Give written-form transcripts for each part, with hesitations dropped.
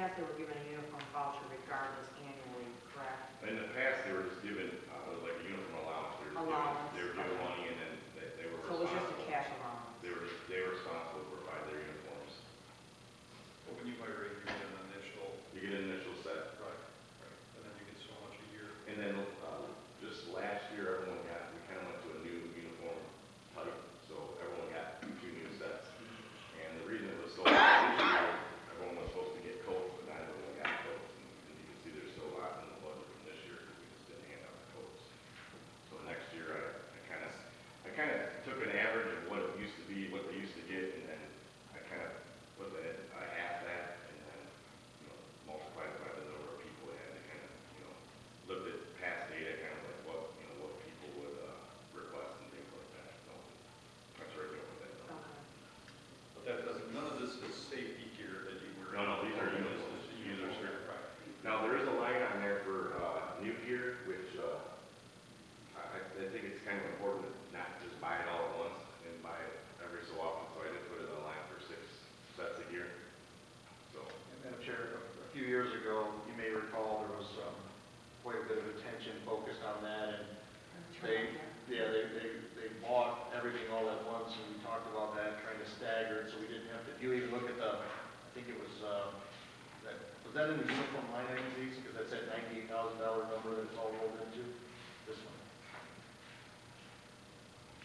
past, they were given a uniform voucher regardless annually, correct? In the past, they were just given, like a uniform allowance. Allowance. They were given money and then they were So it was just a responsible. cash allowance? They were responsible to provide their uniforms. But when you migrate, you get an initial. You get an initial set. Right. And then you get so much a year. And then, just last year, we kind of went to a new uniform type, so everyone got 2 new sets. And the reason it was so everyone was supposed to get coats, but not everyone got coats. And you can see there's still a lot in the budget from this year because we just didn't hand out the coats. So next year, I kind of took an average of what it used to be, what they used to get, and then I kind of put that half that, and then multiplied it by the number of people they had to kind of looked at past data, kind of like what people would request and things like that. So that's where I go with that. Okay. But that doesn't, none of this is safety gear that you were. No, these are uniforms. These are strict. Now there is a line on there for new gear, which I think it's kind of important to not just buy it all at once and buy it every so often. So I did put it on a line for 6 sets of gear. So. And Madam Chair, a few years ago, you may recall there was quite a bit of attention focused on that, and they bought everything all at once, and we talked about that, trying to stagger it, so we didn't have to. If you even look at the, I think it was was that in the uniform line item, these? Because that's that $98,000 number that it's all rolled into. This one.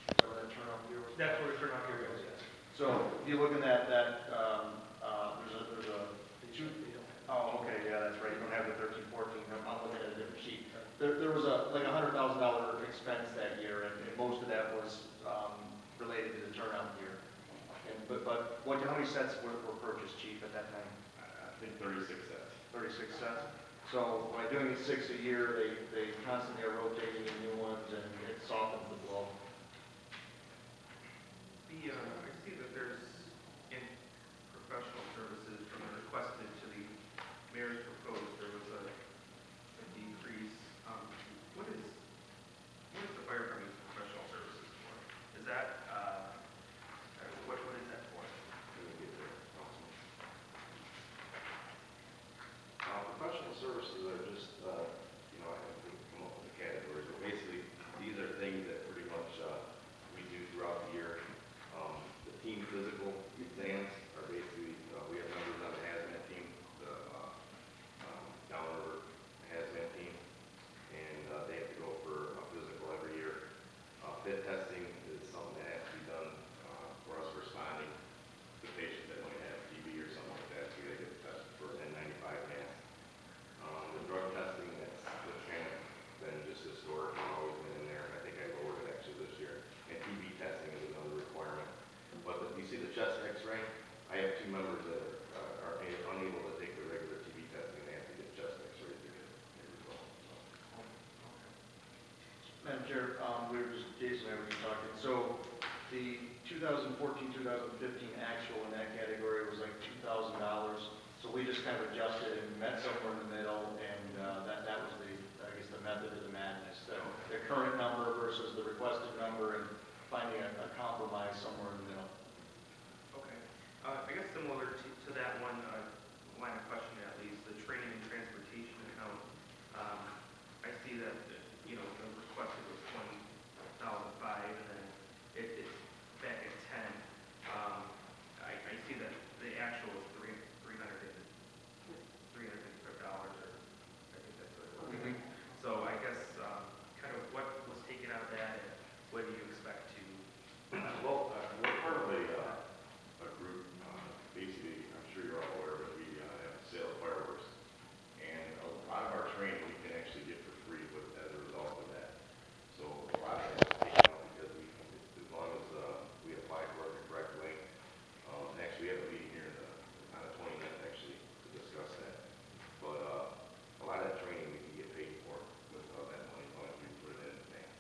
Is that where that turnout gear was? That's where the turnout gear goes, yes. So if you look in that there's a. Oh, okay, yeah, that's right. You don't have the 13, 14. I'm looking at a different sheet. There was like a $100,000 expense that year, and most of that was related to the turnout gear. But how many sets were purchased, Chief, at that time? I think 36 sets. 36 sets. So by doing it 6 a year, they constantly are rotating in new ones, and it softens the blow. I see that there's in professional services from the requested to the mayor's proposed, there was a decrease. What is the fire department's professional services for? Is that, what is that for? Professional services are just, I have to come up with the categories, but basically, these are things that pretty much we do throughout the year. The team physical exams are basically, we have members on the hazmat team, the downriver hazmat team, and they have to go for a physical every year. Fit testing is something that has to be done for us responding to patients that might have TB or something like that, so they get tested for N95 mask. The drug testing, that's kind of been just historic, always been in there. I think I lowered it actually this year. And TB testing is another requirement. But you see the chest X-ray, I have 2 members that are unable to take the regular TB testing. They have to get chest X-rays to get the results. Madam Chair, we were just, Jason and I were just talking. So the 2014-2015 actual in that category was like $2,000. So we just kind of adjusted and met somewhere in the middle, and that was the method of the madness. The current number versus the requested number, and finding a compromise somewhere in the middle. Okay. I guess similar to that one line of questioning, at least, the training and transportation account. I see that, the requested was $20,500, and then it's back at 10. I see that the actual is $355, or I think that's what it was. So I guess kind of what was taken out of that, and what do you expect to? Well, we're part of a group, basically, I'm sure you're all aware, but we have sale of fireworks. And a lot of our training we can actually get for free as a result of that. So a lot of that is taken out because as long as we apply for it correctly. Actually, we have a meeting here on the 29th actually to discuss that. But a lot of that training we can get paid for with that money as long as we put it in advance.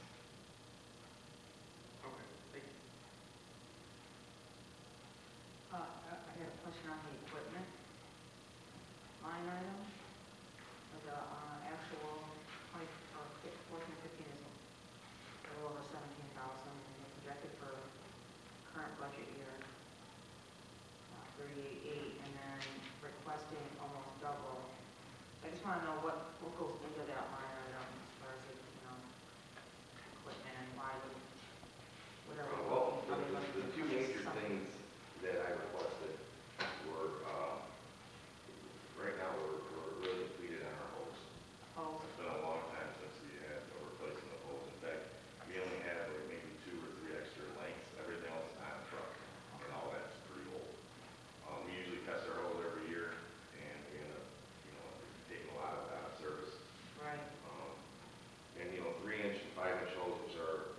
Okay, thank you. I have a question on the equipment line item. The actual 14-15 is a little over 17,000, and the projected for current budget year 38.8, and then requesting almost double. I just wanna know what goes into that line item as far as, equipment and why whatever. Well, how they look the at two it, major something. things that I requested were, right now, we're really depleted on our hose. Oh, It's been a long time since we had replacing the hose. In fact, we only have like maybe 2 or 3 extra lengths. Everything else is on a truck, and all that's pretty old. We usually test our hose every year, and we end up, taking a lot of it out of service. right, And, 3-inch and 5-inch hoses are,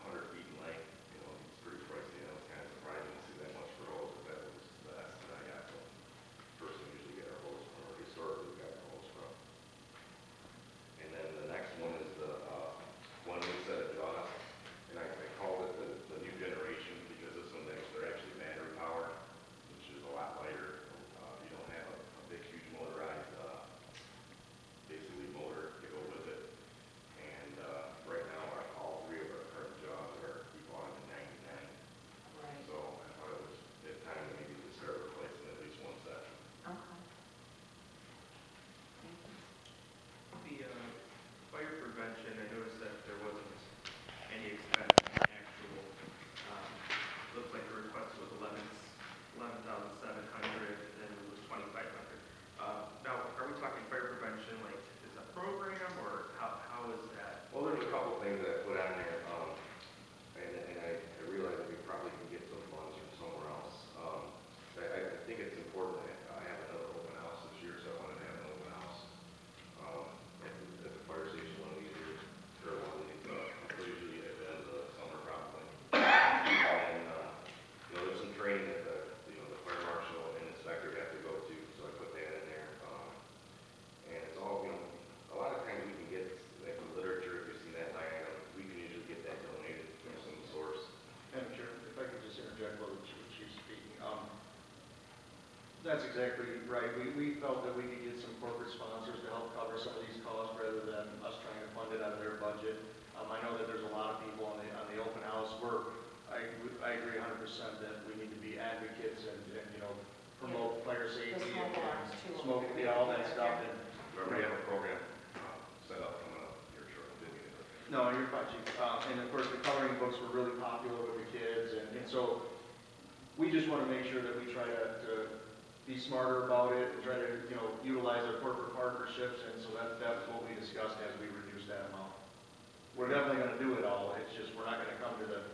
100 feet in length, it's pretty pricey. It's kind of surprising to see that much for hose, but that was the estimate I got from the person we usually get our hose from, or historically we got our hose from. And then the next one is the, one new set of jaws, and I called it the new generation because this one, they're actually battery powered, which is a lot lighter. You don't have a big, huge motorized, basically motor to go with it. And right now, all 3 of our current jaws we bought in '99. right, So I thought it was time to maybe to start replacing at least one set. okay. Thank you. The fire prevention, I noticed that there wasn't any expense in the actual, looks like the request was 11,700, and it was 2,500. Now, are we talking fire prevention, like, is a program, or how is that? Well, there's a couple things that I put on there, and I realize that we probably can get some funds from somewhere else. I think it's important that I have another open house this year, so I wanted to have an open house at the fire station one of these years, or one of these, usually at the end of the summer probably. And, there's some training that the fire marshal and inspector have to go to, so I put that in there. And it's all, a lot of times we can get, like the literature, if you see that line item, we can usually get that donated from some source. Madam Chair, if I could just interject while the chief's speaking. That's exactly right. We felt that we could get some corporate sponsors to help cover some of these costs rather than us trying to fund it out of their budget. I know that there's a lot of people on the open house where I agree 100% that we need to be advocates and promote fire safety The smoke and alarms too. smoke, all that stuff. And We have a program set up coming up here shortly. no, you're fine, Chief. And of course, the coloring books were really popular with the kids, and so we just want to make sure that we try to be smarter about it, and try to, utilize our corporate partnerships, and so that's what we discussed as we reduce that amount. We're definitely going to do it all, it's just, we're not going to come to the